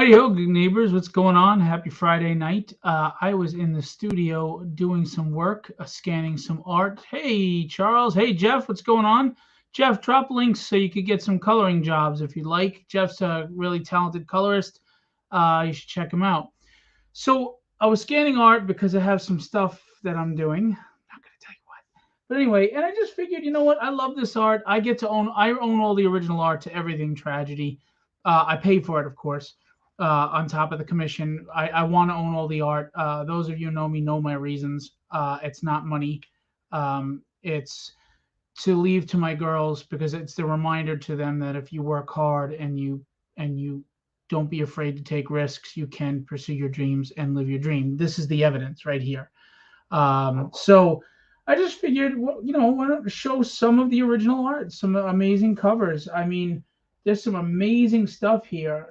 Hi ho, good neighbors. What's going on? Happy Friday night. I was in the studio doing some work, scanning some art. Hey, Charles. Hey, Jeff. What's going on? Jeff, drop links so you could get some coloring jobs if you'd like. Jeff's a really talented colorist. You should check him out. So I was scanning art because I have some stuff that I'm doing. Not gonna tell you what. But anyway, and I just figured, you know what? I love this art. I own all the original art to Everything Tragedy. I pay for it, of course, on top of the commission. I want to own all the art. Those of you who know me know my reasons. It's not money. It's to leave to my girls because it's the reminder to them that if you work hard and you don't be afraid to take risks, you can pursue your dreams and live your dream. This is the evidence right here. So I just figured, well, why not show some of the original art, some amazing covers. I mean, there's some amazing stuff here.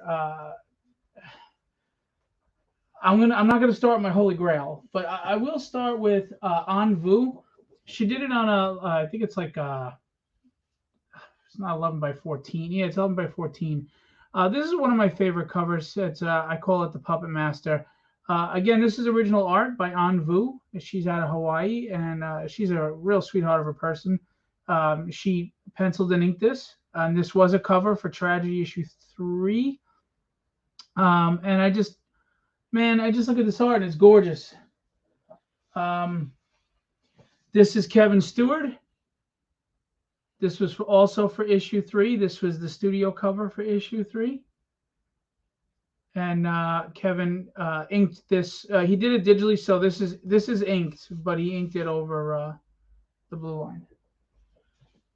I'm not gonna start my holy grail, but I will start with An Vu. She did it on I think it's like it's not 11 by 14. Yeah, it's 11 by 14. This is one of my favorite covers. It's I call it the Puppet Master. Again, this is original art by An Vu. She's out of Hawaii, and she's a real sweetheart of a person. She penciled and inked this, and this was a cover for Tragedy issue 3. And I just look at this art, and it's gorgeous. Um, this is Kevin Stewart. This was also for issue 3. This was the studio cover for issue 3. And Kevin inked this. He did it digitally, so this is inked, but he inked it over the blue line.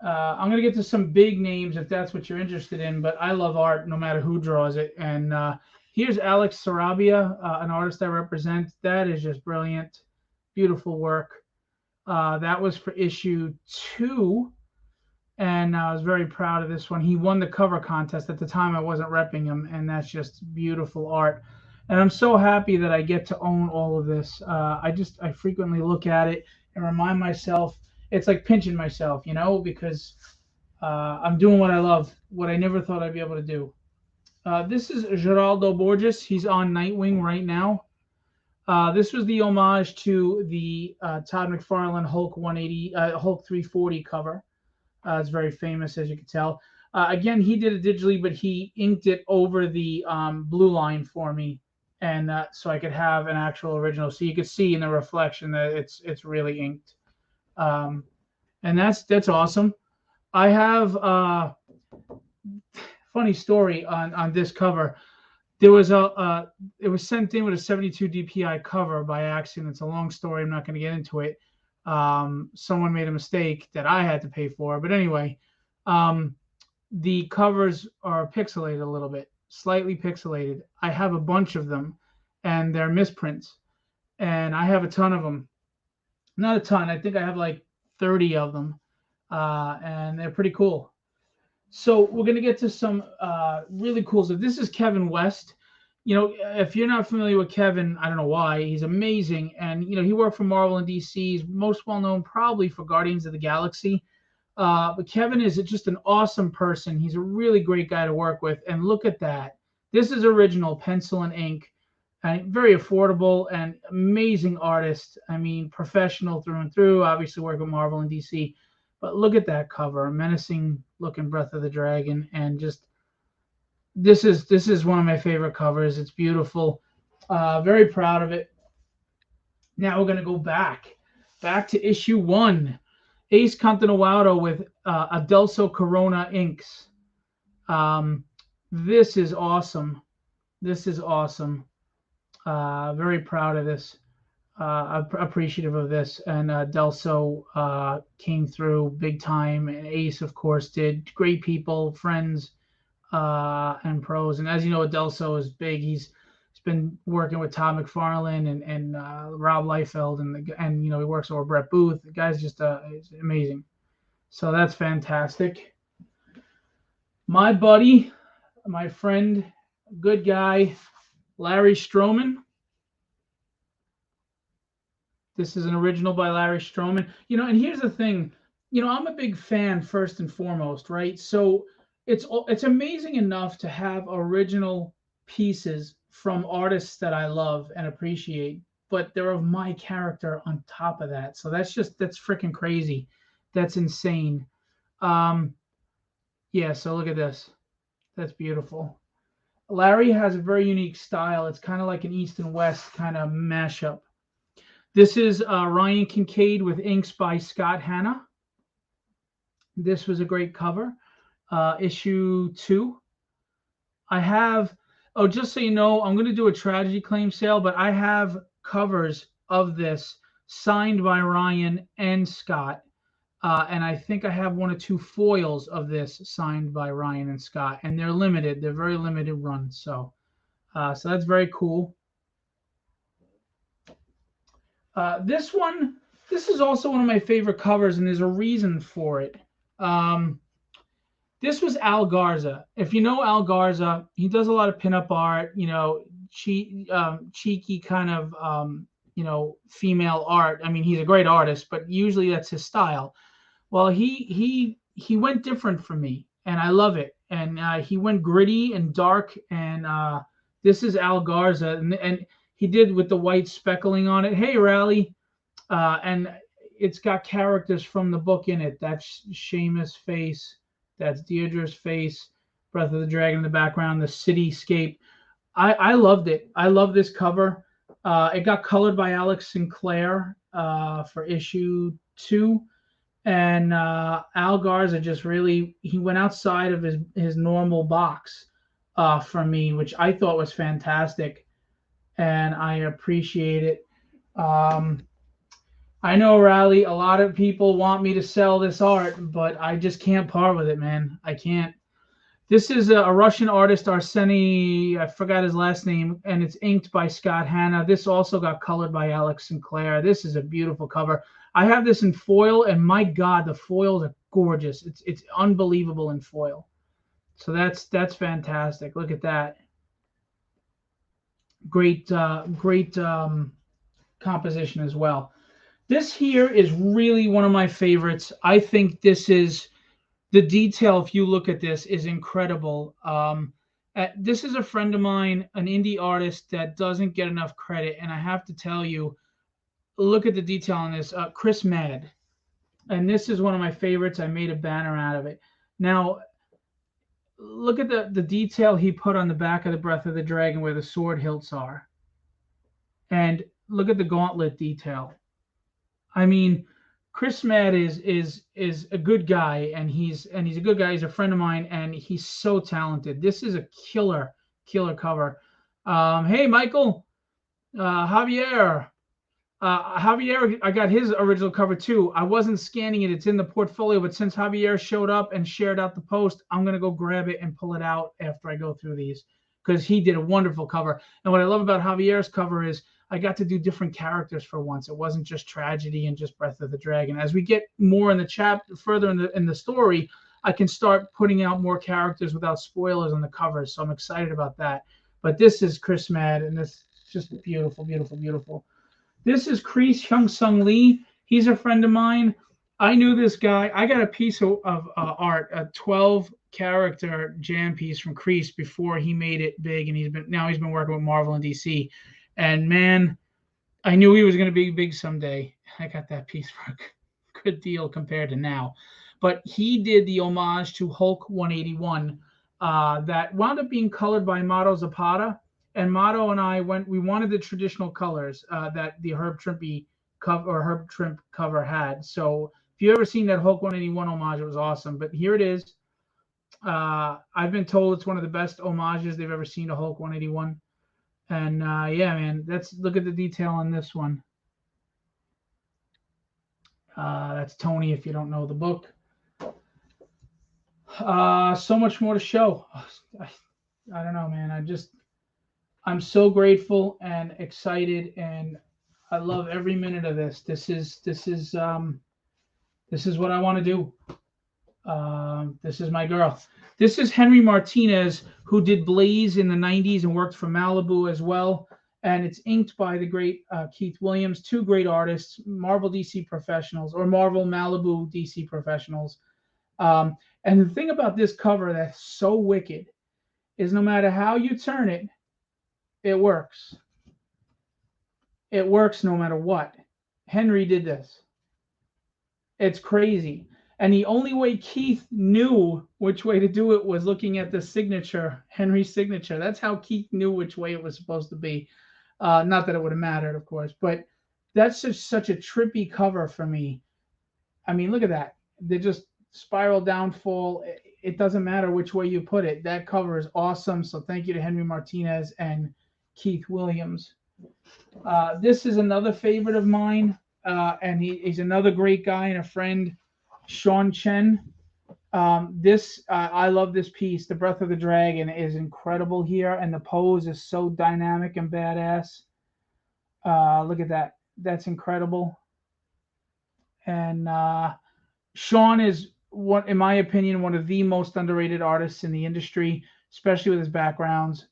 I'm gonna get to some big names if that's what you're interested in, but I love art no matter who draws it. And here's Alex Sarabia, an artist I represent. That is just brilliant, beautiful work. That was for issue 2, and I was very proud of this one. He won the cover contest. At the time, I wasn't repping him, and that's just beautiful art. And I'm so happy that I get to own all of this. I frequently look at it and remind myself. It's like pinching myself, because I'm doing what I love, what I never thought I'd be able to do. This is Geraldo Borges. He's on Nightwing right now. This was the homage to the Todd McFarlane Hulk 180, Hulk 340 cover. It's very famous, as you can tell. Again, he did it digitally, but he inked it over the blue line for me, and so I could have an actual original. So you could see in the reflection that it's really inked, and that's awesome. I have funny story on this cover. There was it was sent in with a 72 DPI cover by accident. It's a long story. I'm not going to get into it. Someone made a mistake that I had to pay for. But anyway, the covers are pixelated a little bit, slightly pixelated. I have a bunch of them, and they're misprints, and I have a ton of them. Not a ton. I think I have like 30 of them, and they're pretty cool. So we're gonna get to some really cool stuff. This is Kevin West. If you're not familiar with Kevin, I don't know why. He's amazing, and he worked for Marvel and DC. He's most well known probably for Guardians of the Galaxy. But Kevin is just an awesome person. He's a really great guy to work with. And look at that. This is original pencil and ink, and very affordable and amazing artist. I mean, professional through and through. Obviously, work with Marvel and DC. But look at that cover, a menacing looking Breath of the Dragon, and just this is one of my favorite covers. It's beautiful. Very proud of it. Now we're gonna go back to issue 1. Ace Cantanawado with Adelso Corona inks. This is awesome. This is awesome. Very proud of this. Appreciative of this. And Delso came through big time, and Ace, of course, did. Great people, friends, and pros. And as you know, Delso is big. He's been working with Todd McFarlane and Rob Liefeld, and he works over Brett Booth. The guy's just is amazing. So that's fantastic. My buddy, my friend, good guy, Larry Stroman. This is an original by Larry Stroman. And here's the thing. I'm a big fan first and foremost, right? So it's amazing enough to have original pieces from artists that I love and appreciate, but they're of my character on top of that. So that's freaking crazy. That's insane. Um, yeah, so look at this. That's beautiful. Larry has a very unique style. It's kind of like an East and West kind of mashup. This is Ryan Kincaid with inks by Scott Hanna. This was a great cover. Issue 2. I have, oh, just so you know, I'm going to do a tragedy claim sale, but I have covers of this signed by Ryan and Scott. And I think I have 1 or 2 foils of this signed by Ryan and Scott, and they're limited. They're very limited runs. So that's very cool. This is also one of my favorite covers, and there's a reason for it. This was Al Garza. If you know Al Garza, he does a lot of pinup art, cheeky kind of, female art. I mean, he's a great artist, but usually that's his style. Well, he went different for me, and I love it. And he went gritty and dark, and this is Al Garza, and he did with the white speckling on it. Hey, Rally, and it's got characters from the book in it. That's Seamus' face. That's Deirdre's face. Breath of the Dragon in the background. The cityscape. I loved it. I love this cover. It got colored by Alex Sinclair for issue 2. And Al Garza just really, he went outside of his normal box for me, which I thought was fantastic. And I appreciate it. I know, Rally, a lot of people want me to sell this art, but I just can't part with it, man. I can't. This is a Russian artist, Arseny, I forgot his last name, and it's inked by Scott Hanna. This also got colored by Alex Sinclair. This is a beautiful cover. I have this in foil, and my God, the foils are gorgeous. It's unbelievable in foil. So that's fantastic. Look at that. Great composition as well. This here is really one of my favorites. I think this is the detail. If you look at this, is incredible. This is a friend of mine, an indie artist that doesn't get enough credit, and I have to tell you, look at the detail on this. Chris Mad, and this is one of my favorites. I made a banner out of it. Now, look at the detail he put on the back of the Breath of the Dragon where the sword hilts are, and look at the gauntlet detail. I mean, Chris Mad is a good guy, and he's a good guy. He's a friend of mine, and he's so talented. This is a killer cover. Hey, Michael, Javier, I got his original cover too. I wasn't scanning it; it's in the portfolio. But since Javier showed up and shared out the post, I'm gonna go grab it and pull it out after I go through these, because he did a wonderful cover. And what I love about Javier's cover is I got to do different characters for once. It wasn't just tragedy and just Breath of the Dragon. As we get more in the chapter, further in the story, I can start putting out more characters without spoilers on the covers. So I'm excited about that. But this is Chris Mad, and this is just beautiful, beautiful, beautiful. This is Kreese Hyung-Sung Lee. He's a friend of mine. I knew this guy. I got a piece of art, a 12-character jam piece from Kreese before he made it big, and he's been working with Marvel and DC. And man, I knew he was going to be big someday. I got that piece for a good deal compared to now. But he did the homage to Hulk 181 that wound up being colored by Mato Zapata. And Mato and I we wanted the traditional colors that the Herb Trimpe cover had. So if you ever seen that Hulk 181 homage, it was awesome. But here it is. I've been told it's one of the best homages they've ever seen to Hulk 181. And yeah, man, look at the detail on this one. That's Tony, if you don't know the book. So much more to show. I don't know, man. I'm so grateful and excited, and I love every minute of this. This is what I want to do. This is my girl. This is Henry Martinez, who did Blaze in the 90s and worked for Malibu as well. And it's inked by the great Keith Williams, 2 great artists, Marvel DC professionals, or Marvel Malibu DC professionals. And the thing about this cover that's so wicked is no matter how you turn it, It works. It works no matter what. Henry did this. It's crazy. And the only way Keith knew which way to do it was looking at the signature, Henry's signature. That's how Keith knew which way it was supposed to be. Not that it would have mattered, of course, but that's just such a trippy cover for me. I mean, look at that. They just spiral downfall. It doesn't matter which way you put it. That cover is awesome. So thank you to Henry Martinez and Keith Williams. This is another favorite of mine, and he's another great guy and a friend, Sean Chen. I love this piece. The Breath of the Dragon is incredible here, and the pose is so dynamic and badass. Look at that. That's incredible. And Sean is, in my opinion, one of the most underrated artists in the industry, especially with his backgrounds.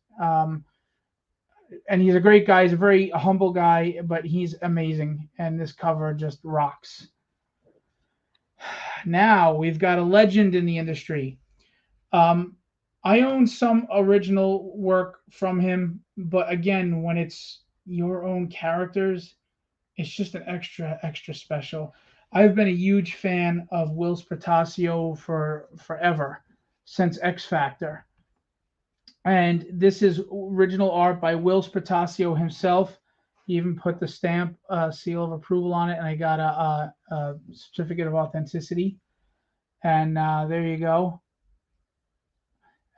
And he's a great guy. He's a very humble guy, but he's amazing. And this cover just rocks. Now we've got a legend in the industry. I own some original work from him, but again, when it's your own characters, it's just an extra special. I've been a huge fan of Whilce Portacio for forever, since X Factor. And this is original art by Whilce Portacio himself. He even put the stamp seal of approval on it, and I got a certificate of authenticity. And there you go.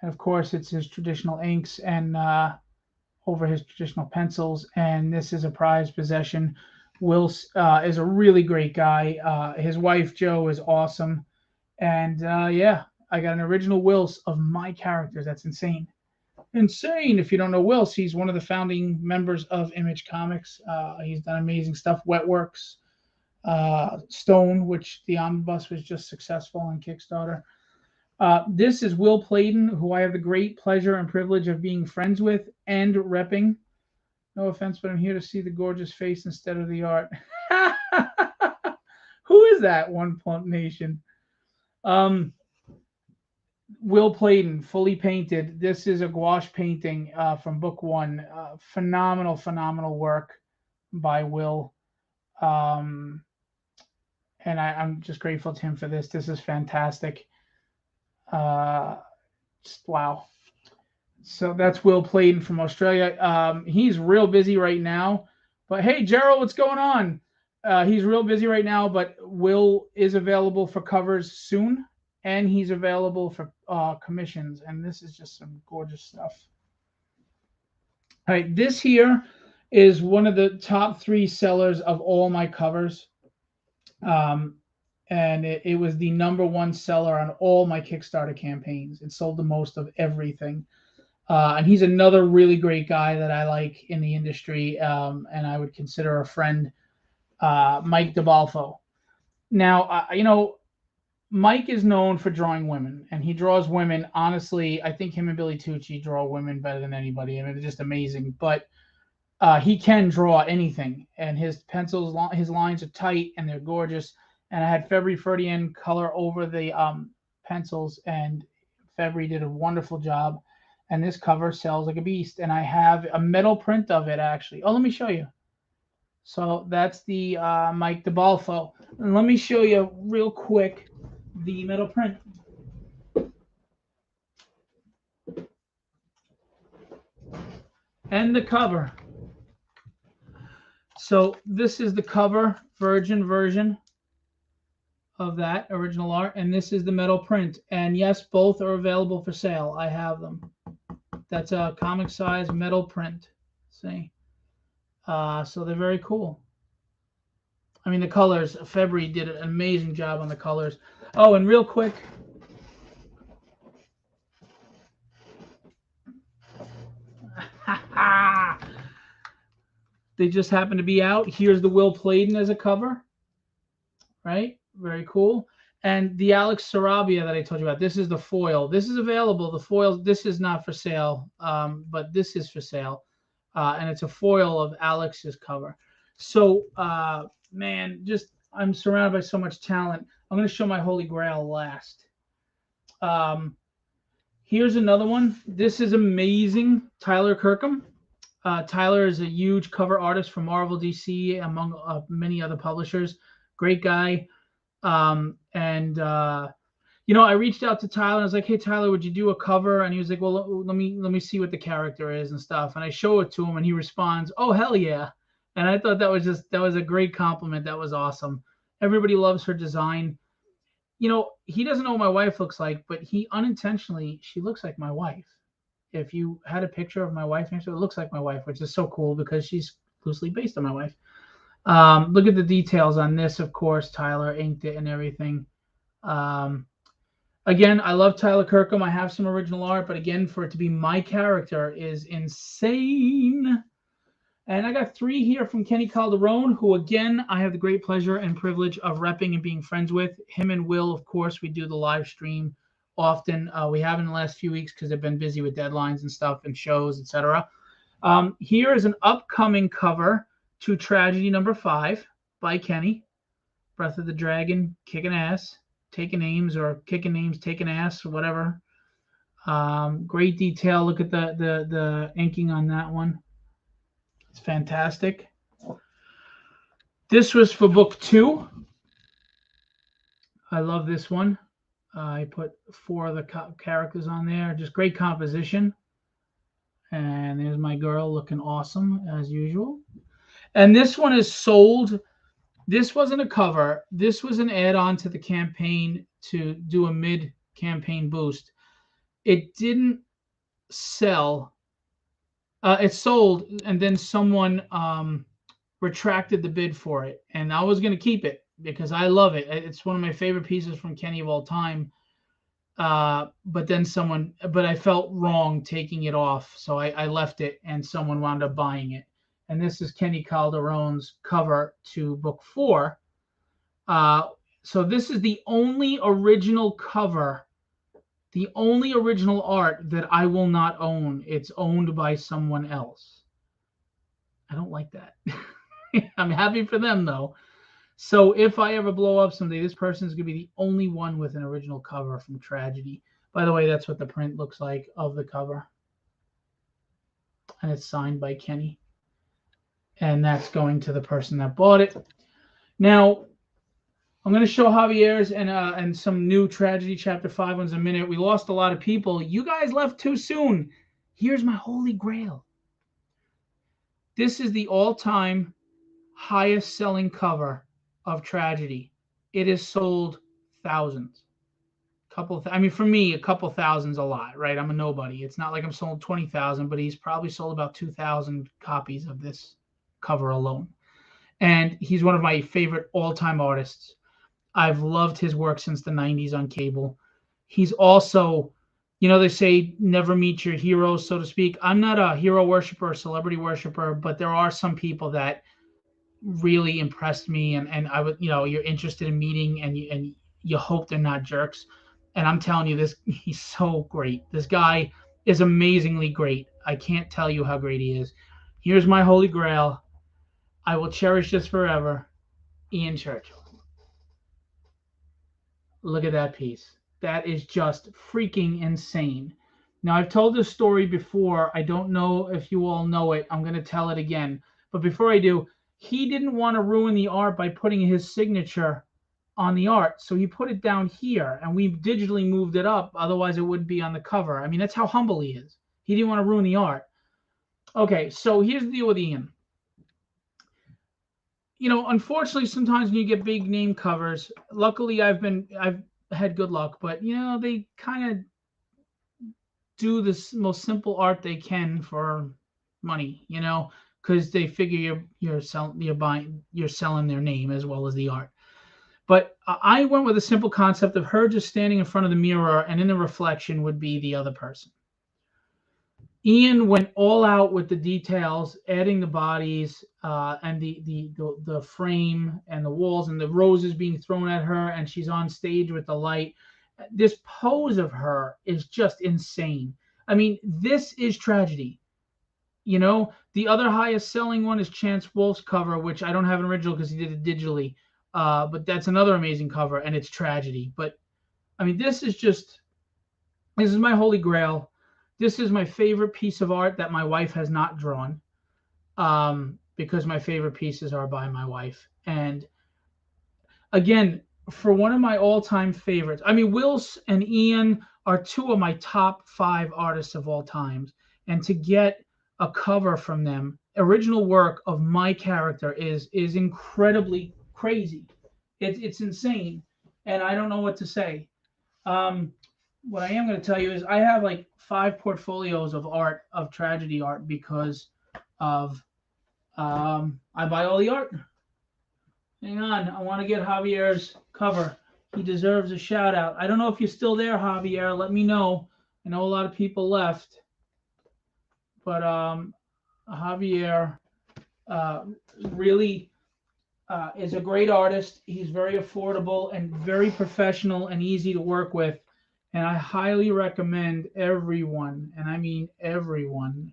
And of course, it's his traditional inks and over his traditional pencils. And this is a prized possession. Whilce is a really great guy. His wife, Jo, is awesome. And yeah, I got an original Whilce of my characters. That's insane. Insane. If you don't know Whilce, he's one of the founding members of Image Comics. He's done amazing stuff. Wetworks, Stone, which the omnibus was just successful on Kickstarter. This is Will Pladen, who I have the great pleasure and privilege of being friends with and repping. No offense, but I'm here to see the gorgeous face instead of the art. Who is that? One Plump Nation. Will Pladen, fully painted. This is a gouache painting from book one. Phenomenal work by Will. And I'm just grateful to him for this. This is fantastic. Just wow. So that's Will Pladen from Australia. He's real busy right now. But hey, Gerald, what's going on? He's real busy right now, but Will is available for covers soon. And he's available for commissions. And this is just some gorgeous stuff. All right, this here is one of the top 3 sellers of all my covers. And it was the #1 seller on all my Kickstarter campaigns. It sold the most of everything. And he's another really great guy that I like in the industry, and I would consider a friend, Mike DeBalfo. Now, Mike is known for drawing women, and he draws women. Honestly, I think him and Billy Tucci draw women better than anybody. I mean, they're just amazing. But he can draw anything, and his pencils, his lines are tight, and they're gorgeous. And I had February Ferdinand color over the pencils, and February did a wonderful job. And this cover sells like a beast. And I have a metal print of it, actually. Oh, let me show you. So that's the Mike DeBalfo. And let me show you real quick the metal print. And the cover. So this is the cover virgin version of that original art, and this is the metal print. And yes, both are available for sale. I have them. That's a comic size metal print. See? So they're very cool. I mean, the colors, February did an amazing job on the colors. Oh, and real quick, they just happen to be out. Here's the Will Pladen as a cover, right? Very cool. And the Alex Sarabia that I told you about, this is the foil. This is available. The foil, this is not for sale, but this is for sale. And it's a foil of Alex's cover. So, man, just I'm surrounded by so much talent. I'm going to show my Holy Grail last. Here's another one. This is amazing. Tyler Kirkham. Tyler is a huge cover artist for Marvel, DC, among many other publishers. Great guy. And I reached out to Tyler and I was like, "Hey, Tyler, would you do a cover?" And he was like, "Well, let me see what the character is and stuff." And I show it to him, and he responds, "Oh, hell yeah!" And I thought that was a great compliment. That was awesome. Everybody loves her design. He doesn't know what my wife looks like, but he unintentionally, she looks like my wife. If you had a picture of my wife next to it, it looks like my wife, which is so cool because she's loosely based on my wife. Look at the details on this, of course. Tyler inked it and everything. Again, I love Tyler Kirkham. I have some original art, but again, for it to be my character is insane. And I got 3 here from Kenny Calderon, who, again, I have the great pleasure and privilege of repping and being friends with. Him and Will, of course, we do the live stream often. We haven't in the last few weeks because they've been busy with deadlines and stuff and shows, etc. Here is an upcoming cover to Tragedy number 5 by Kenny. Breath of the Dragon, kicking ass, taking names, or kicking names, taking ass, or whatever. Great detail. Look at the inking on that one. It's fantastic. This was for book 2. I love this one. I put 4 of the characters on there. Just great composition. And there's my girl looking awesome as usual. And this one is sold. This wasn't a cover. This was an add-on to the campaign to do a mid-campaign boost. It didn't sell. It sold, and then someone retracted the bid for it. And I was going to keep it because I love it. It's one of my favorite pieces from Kenny of all time. But I felt wrong taking it off. So I left it, and someone wound up buying it. And this is Kenny Calderon's cover to book 4. So this is the only original cover, the only original art that I will not own. It's owned by someone else. I don't like that. I'm happy for them, though. So if I ever blow up someday, this person is going to be the only one with an original cover from Tragedy. By the way, that's what the print looks like of the cover. And it's signed by Kenny. And that's going to the person that bought it. Now, I'm going to show Javier's and some new Tragedy Chapter 5 ones in a minute. We lost a lot of people. You guys left too soon. Here's my Holy Grail. This is the all-time highest selling cover of Tragedy. It has sold thousands. For me, a couple thousand's a lot, right? I'm a nobody. It's not like I'm sold 20,000, but he's probably sold about 2,000 copies of this cover alone. And he's one of my favorite all-time artists. I've loved his work since the 90s on cable. He's also, they say never meet your heroes, so to speak. I'm not a hero worshiper or celebrity worshiper, but there are some people that really impressed me, and I would, you're interested in meeting, and you hope they're not jerks. And I'm telling you, he's so great. This guy is amazingly great. I can't tell you how great he is. Here's my Holy Grail. I will cherish this forever. Ian Churchill. Look at that piece. That is just freaking insane. Now, I've told this story before. I don't know if you all know it. I'm going to tell it again. But before I do, he didn't want to ruin the art by putting his signature on the art. So he put it down here, and we digitally moved it up. Otherwise, it wouldn't be on the cover. I mean, that's how humble he is. He didn't want to ruin the art. Okay, so here's the deal with Ian. Unfortunately, sometimes when you get big name covers, luckily I've had good luck, but they kind of do the most simple art they can for money, because they figure you're selling their name as well as the art. But I went with a simple concept of her just standing in front of the mirror, and in the reflection would be the other person. Ian went all out with the details, adding the bodies and the frame and the walls and the roses being thrown at her, and she's on stage with the light. This pose of her is just insane. I mean, this is Tragedy. The other highest selling one is Chance Wolf's cover, which I don't have an original because he did it digitally. But that's another amazing cover, and it's Tragedy. But I mean, this is my Holy Grail. This is my favorite piece of art that my wife has not drawn. because my favorite pieces are by my wife. And again, for one of my all-time favorites, I mean, Wills and Ian are two of my top 5 artists of all times. And to get a cover from them, original work of my character is incredibly crazy. It's insane, and I don't know what to say. Um, what I am going to tell you is I have like 5 portfolios of art, of tragedy art, because of I buy all the art. Hang on, I want to get Javier's cover. He deserves a shout out. I don't know if you're still there, Javier. Let me know. I know a lot of people left, but Javier really is a great artist. He's very affordable and very professional and easy to work with. And I highly recommend everyone, and I mean everyone,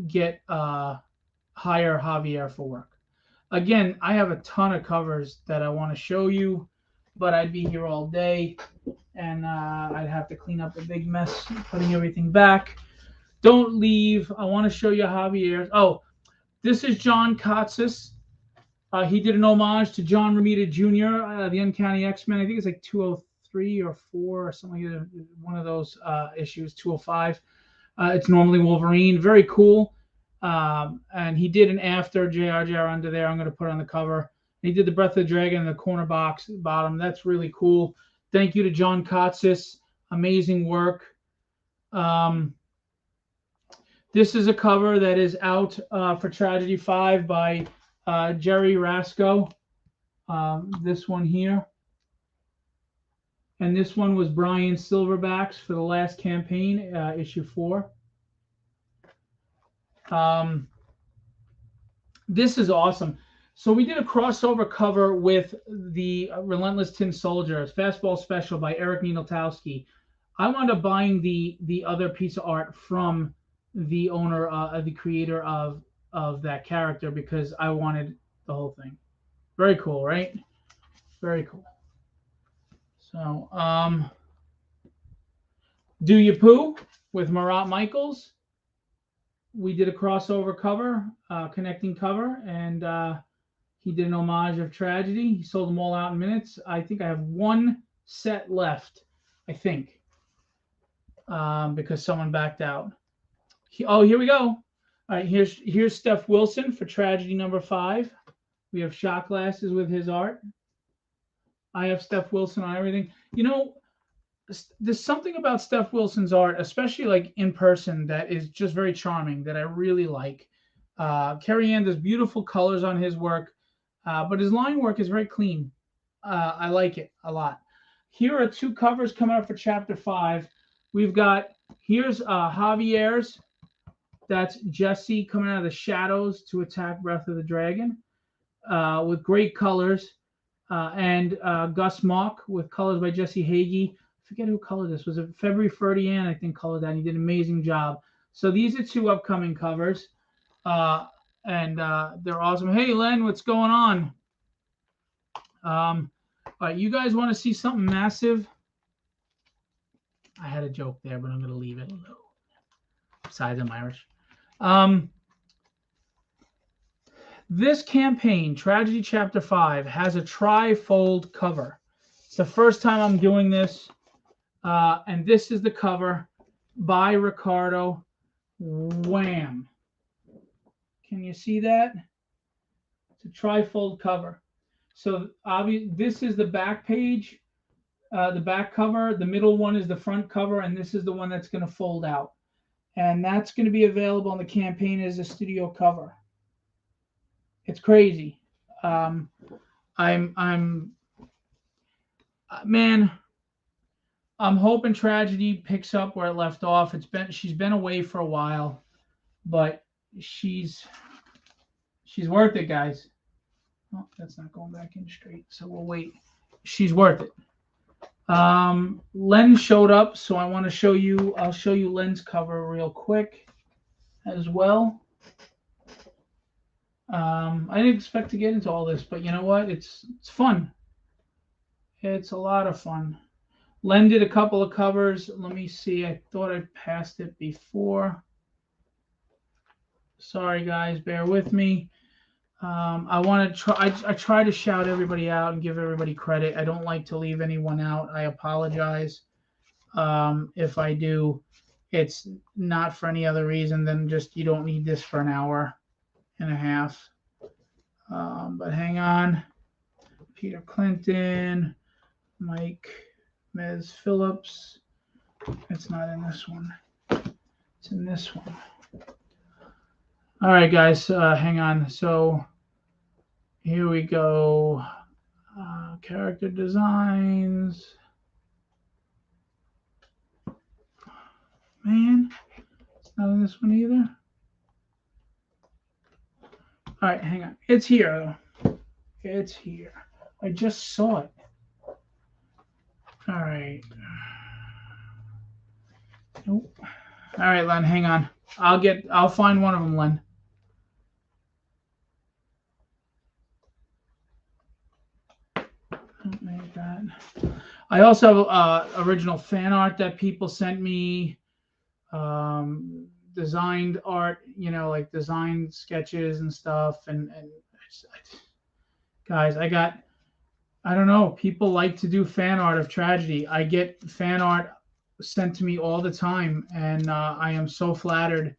get hire Javier for work. Again, I have a ton of covers that I want to show you, but I'd be here all day, and I'd have to clean up a big mess, putting everything back. Don't leave. I want to show you Javier. Oh, this is John Katzis. He did an homage to John Romita Jr., the Uncanny X-Men. I think it's like 203 or 4 or something like that. One of those issues, 205. It's normally Wolverine. Very cool. And he did an after JRJR under there. I'm going to put on the cover. He did the Breath of the Dragon in the corner box bottom. That's really cool. Thank you to John Katzis. Amazing work. This is a cover that is out for Tragedy 5 by Jerry Rasco. This one here. And this one was Brian Silverbacks for the last campaign, issue 4. This is awesome. So we did a crossover cover with the Relentless Tin Soldier, Fastball Special by Eric Nienaltowski. I wound up buying the other piece of art from the owner, the creator of that character, because I wanted the whole thing. Very cool, right? Very cool. So, Do You Poo with Marat Michaels. We did a crossover cover, connecting cover, and he did an homage of Tragedy. He sold them all out in minutes. I think I have one set left, I think, because someone backed out. Here we go. All right, here's Steph Wilson for Tragedy number 5. We have shot glasses with his art. I have Steph Wilson on everything. You know, there's something about Steph Wilson's art, especially like in person, that is just very charming, that I really like. Kerry Ann does beautiful colors on his work, but his line work is very clean. I like it a lot. Here are 2 covers coming up for Chapter 5. We've got, here's Javier's. That's Jesse coming out of the shadows to attack Breath of the Dragon, with great colors. And Gus Mock with colors by Jesse Hagee. I forget who colored this. Was it February Ferdian? I think colored that. He did an amazing job. So these are 2 upcoming covers. And they're awesome. Hey, Len, what's going on? All right, you guys want to see something massive? I had a joke there, but I'm going to leave it alone. Besides, I'm Irish. This campaign, Tragedy Chapter 5, has a tri-fold cover. It's the first time I'm doing this. And this is the cover by Ricardo. Wham. Can you see that? It's a tri-fold cover. So this is the back page, the back cover. The middle one is the front cover, and this is the one that's going to fold out. And that's going to be available on the campaign as a studio cover. It's crazy. Man, I'm hoping Tragedy picks up where it left off. She's been away for a while, but she's worth it, guys. Oh, that's not going back in straight, so we'll wait. She's worth it. Len showed up, so I want to show you. I'll show you Len's cover real quick as well. I didn't expect to get into all this, but you know what? It's fun. It's a lot of fun. Len did a couple of covers. Let me see. I thought I passed it before. Sorry, guys, bear with me. I want to try. I try to shout everybody out and give everybody credit. I don't like to leave anyone out. I apologize if I do. It's not for any other reason than just you don't need this for an hour and a half. But hang on. Peter Clinton, Mike Mez Phillips. It's not in this one. It's in this one. All right, guys, hang on. So here we go. Character designs. Man, it's not in this one either. All right, hang on. It's here, though. It's here. I just saw it. All right. Nope. All right, Len, hang on. I'll find one of them, Len. Make that. I also have original fan art that people sent me. Designed art, like designed sketches and stuff. And guys, I don't know. People like to do fan art of tragedy. I get fan art sent to me all the time, and I am so flattered,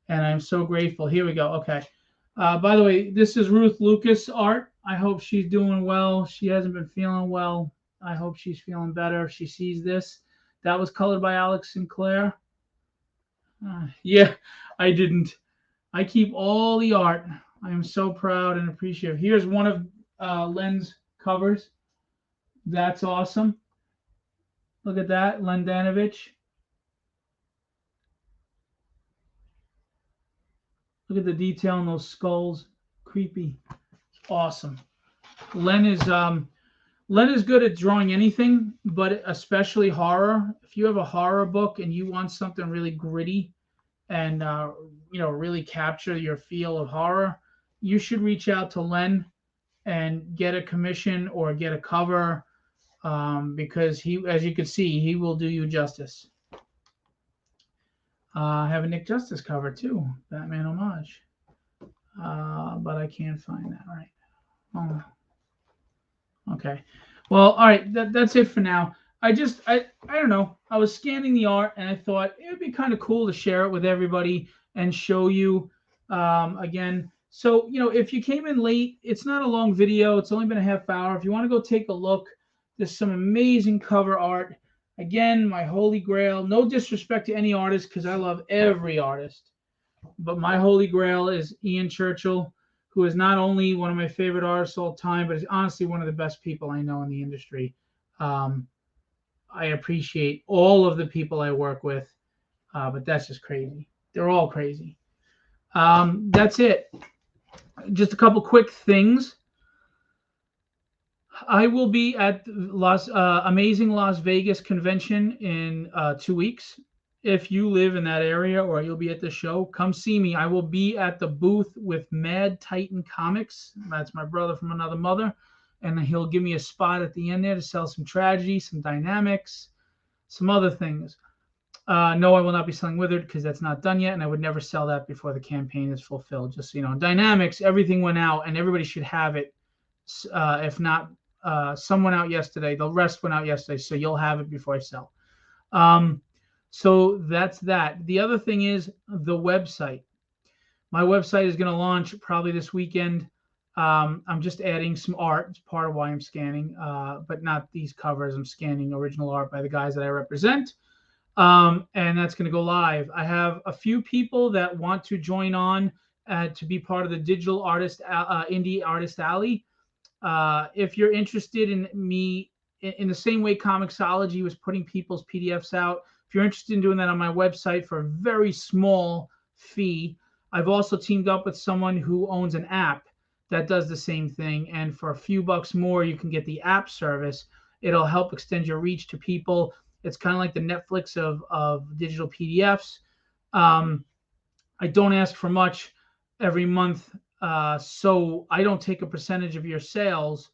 and I'm so grateful. Here we go. Okay. By the way, this is Ruth Lucas art. I hope she's doing well. She hasn't been feeling well. I hope she's feeling better if she sees this. That was colored by Alex Sinclair. Yeah, I didn't. I keep all the art. I am so proud and appreciative. Here's one of Len's covers. That's awesome. Look at that, Len Danovich. Look at the detail in those skulls. Creepy. Awesome. Len is good at drawing anything, but especially horror. If you have a horror book and you want something really gritty and really capture your feel of horror, you should reach out to Len and get a commission or get a cover, because he, as you can see, he will do you justice. I have a Nick Justice cover too, Batman homage, but I can't find that right now. Oh. Okay. Well, all right. That's it for now. I don't know. I was scanning the art and I thought it would be kind of cool to share it with everybody and show you again. So, if you came in late, it's not a long video. It's only been a half hour. If you want to go take a look, there's some amazing cover art. Again, my holy grail. No disrespect to any artist, because I love every artist. But my holy grail is Ian Churchill, who is not only one of my favorite artists of all time, but is honestly one of the best people I know in the industry. I appreciate all of the people I work with, but that's just crazy. They're all crazy. That's it. Just a couple quick things. I will be at Amazing Las Vegas convention in 2 weeks. If you live in that area or you'll be at the show, come see me. I will be at the booth with Mad Titan Comics. That's my brother from another mother. And he'll give me a spot at the end there to sell some tragedy, some dynamics, some other things. No, I will not be selling Withered because that's not done yet. And I would never sell that before the campaign is fulfilled. Just so you know, dynamics, everything went out and everybody should have it. If not, some went out yesterday. The rest went out yesterday. So you'll have it before I sell. So that's that. The other thing is the website. My website is going to launch probably this weekend. I'm just adding some art. It's part of why I'm scanning, but not these covers. I'm scanning original art by the guys that I represent. And that's going to go live. I have a few people that want to join on to be part of the Digital Artist Indie Artist Alley. If you're interested in me, in the same way Comixology was putting people's PDFs out, if you're interested in doing that on my website for a very small fee, I've also teamed up with someone who owns an app that does the same thing. And for a few bucks more, you can get the app service. It'll help extend your reach to people. It's kind of like the Netflix of digital PDFs. I don't ask for much every month. So I don't take a percentage of your sales,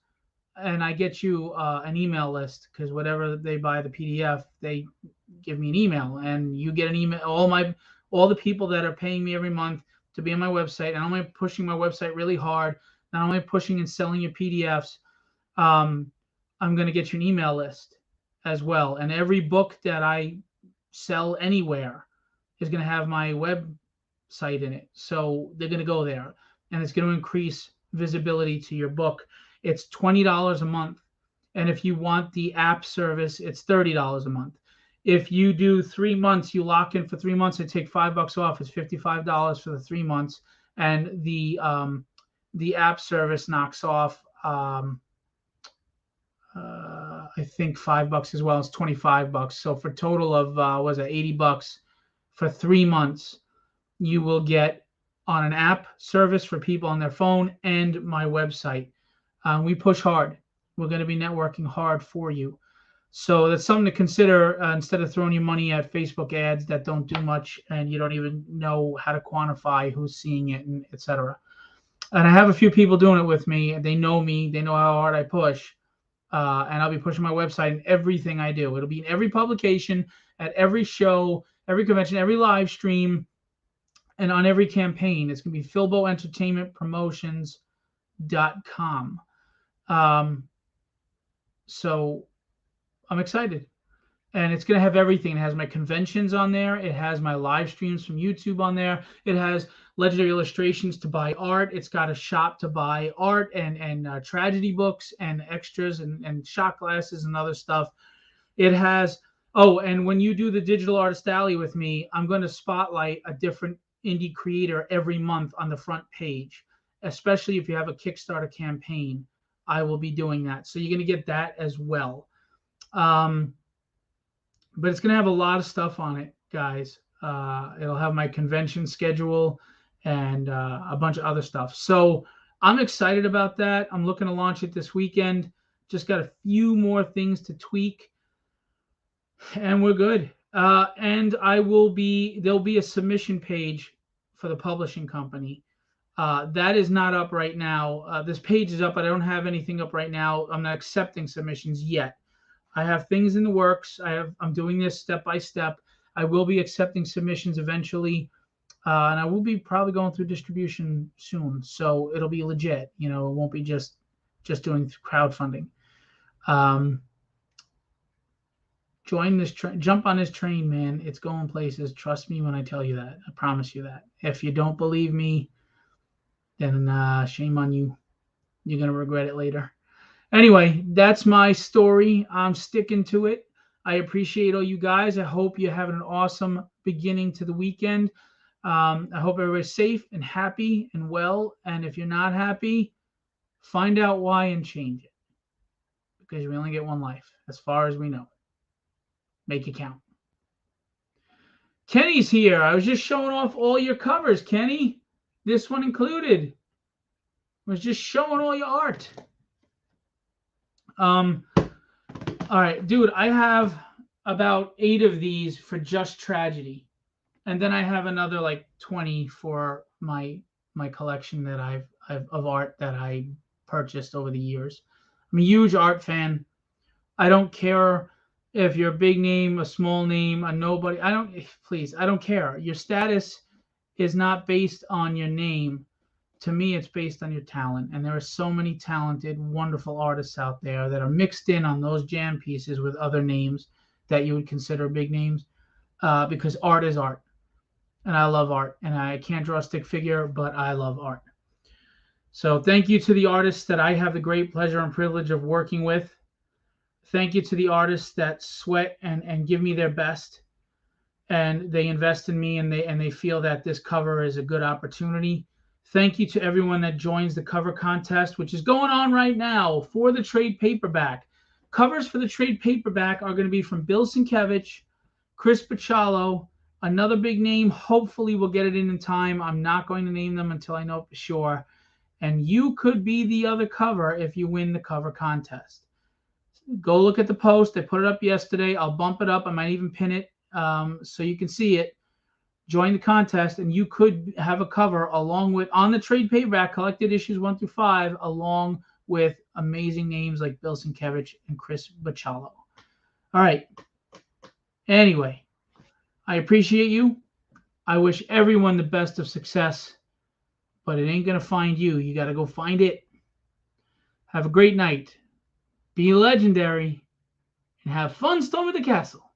and I get you an email list, because whatever they buy the PDF, they give me an email, and you get an email. All the people that are paying me every month, to be on my website. Not only pushing my website really hard, not only pushing and selling your PDFs, I'm going to get you an email list as well. And every book that I sell anywhere is going to have my website in it. So they're going to go there, and it's going to increase visibility to your book. It's $20 a month. And if you want the app service, it's $30 a month. If you do 3 months, you lock in for 3 months, and take $5 off. It's $55 for the 3 months. And the app service knocks off, I think $5 as well. It's $25. So for a total of was it $80 for 3 months, you will get on an app service for people on their phone and my website. We push hard. We're going to be networking hard for you. So that's something to consider instead of throwing your money at Facebook ads that don't do much and you don't even know how to quantify who's seeing it, and et cetera. And I have a few people doing it with me. They know me. They know how hard I push. And I'll be pushing my website in everything I do. It'll be in every publication, at every show, every convention, every live stream, and on every campaign. It's going to be filboentertainmentpromotions.com. So I'm excited. And it's going to have everything. It has my conventions on there. It has my live streams from YouTube on there. It has Legendary Illustrations to buy art. It's got a shop to buy art and tragedy books and extras and shot glasses and other stuff. It has, and when you do the Digital Artist Alley with me, I'm going to spotlight a different indie creator every month on the front page, especially if you have a Kickstarter campaign. I will be doing that. So you're going to get that as well. But it's going to have a lot of stuff on it, guys. It'll have my convention schedule and a bunch of other stuff. So I'm excited about that. I'm looking to launch it this weekend. Just got a few more things to tweak, and we're good. And there'll be a submission page for the publishing company. That is not up right now. This page is up, but I don't have anything up right now. I'm not accepting submissions yet. I have things in the works. I'm doing this step by step. I will be accepting submissions eventually, and I will be probably going through distribution soon. So it'll be legit. It won't be just doing crowdfunding. Join this jump on this train, man. It's going places. Trust me when I tell you that. I promise you that. If you don't believe me, then shame on you. You're gonna regret it later. Anyway, that's my story. I'm sticking to it. I appreciate all you guys. I hope you're having an awesome beginning to the weekend. I hope everybody's safe and happy and well. And if you're not happy, find out why and change it. Because we only get one life, as far as we know. Make it count. Kenny's here. I was just showing off all your covers, Kenny. This one included. I was just showing all your art. All right, dude, I have about 8 of these for just tragedy. And then I have another like 20 for my collection that I've of art that I purchased over the years. I'm a huge art fan. I don't care if you're a big name, a small name, a nobody. I don't care. Your status is not based on your name. To me, it's based on your talent. And there are so many talented, wonderful artists out there that are mixed in on those jam pieces with other names that you would consider big names, because art is art. And I love art. And I can't draw a stick figure, but I love art. So thank you to the artists that I have the great pleasure and privilege of working with. Thank you to the artists that sweat and give me their best. And they invest in me, and they feel that this cover is a good opportunity. Thank you to everyone that joins the cover contest, which is going on right now for the trade paperback. Covers for the trade paperback are going to be from Bill Sienkiewicz, Chris Bachalo, another big name. Hopefully we'll get it in time. I'm not going to name them until I know for sure. And you could be the other cover if you win the cover contest. Go look at the post. I put it up yesterday. I'll bump it up. I might even pin it so you can see it. Join the contest, and you could have a cover along with, on the trade paperback, collected issues 1 through 5, along with amazing names like Bill Sienkiewicz and Chris Bachalo. All right. Anyway, I appreciate you. I wish everyone the best of success. but it ain't going to find you. You got to go find it. Have a great night. Be legendary and have fun storming the castle.